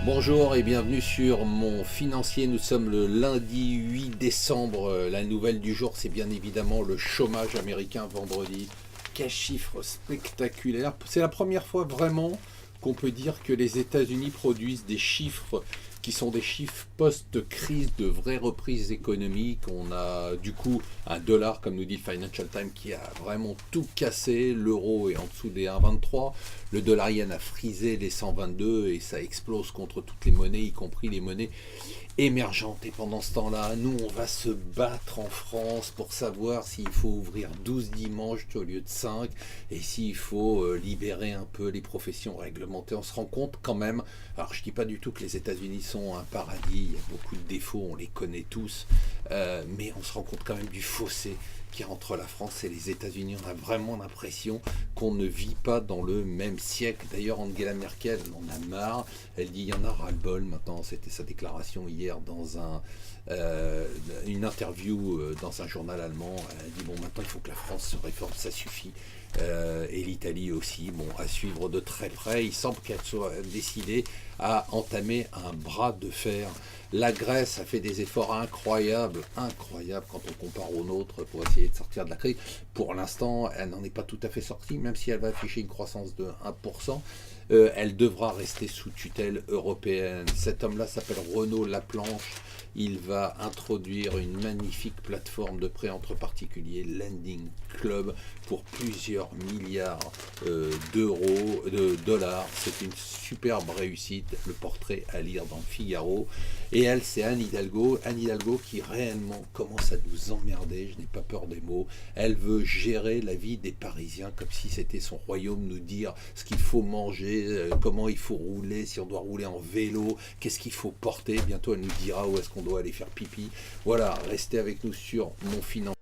Bonjour et bienvenue sur Mon Financier. Nous sommes le lundi 8 décembre. La nouvelle du jour, c'est bien évidemment le chômage américain vendredi. Quel chiffre spectaculaire. C'est la première fois vraiment qu'on peut dire que les États-Unis produisent des chiffres qui sont des chiffres post-crise de vraie reprise économique. On a du coup un dollar, comme nous dit le Financial Times, qui a vraiment tout cassé. L'euro est en dessous des 1,23. Le dollar yen a frisé les 122 et ça explose contre toutes les monnaies, y compris les monnaies émergentes. Et pendant ce temps-là, nous, on va se battre en France pour savoir s'il faut ouvrir 12 dimanches au lieu de 5 et s'il faut libérer un peu les professions réglementées. On se rend compte quand même, alors je dis pas du tout que les États-Unis sont un paradis, il y a beaucoup de défauts, on les connaît tous, mais on se rend compte quand même du fossé qui entre la France et les États-Unis. On a vraiment l'impression qu'on ne vit pas dans le même siècle. D'ailleurs, Angela Merkel en a marre. Elle dit il y en a ras-le-bol maintenant. C'était sa déclaration hier dans une interview dans un journal allemand. Elle dit bon, maintenant il faut que la France se réforme, ça suffit. Et l'Italie aussi, bon, à suivre de très près. Il semble qu'elle soit décidée à entamer un bras de fer. La Grèce a fait des efforts incroyables quand on compare aux nôtres pour essayer de sortir de la crise. Pour l'instant, elle n'en est pas tout à fait sortie, même si elle va afficher une croissance de 1%. Elle devra rester sous tutelle européenne. Cet homme-là s'appelle Renaud Laplanche. Il va introduire une magnifique plateforme de prêt entre particuliers, Lending Club, pour plusieurs milliards d'euros, de dollars. C'est une superbe réussite, le portrait à lire dans le Figaro. Et elle, c'est Anne Hidalgo qui réellement commence à nous emmerder, je n'ai pas peur des mots. Elle veut gérer la vie des Parisiens comme si c'était son royaume, nous dire ce qu'il faut manger, comment il faut rouler, si on doit rouler en vélo, qu'est-ce qu'il faut porter. Bientôt, elle nous dira où est-ce qu'on doit aller faire pipi. Voilà, restez avec nous sur Mon Financier.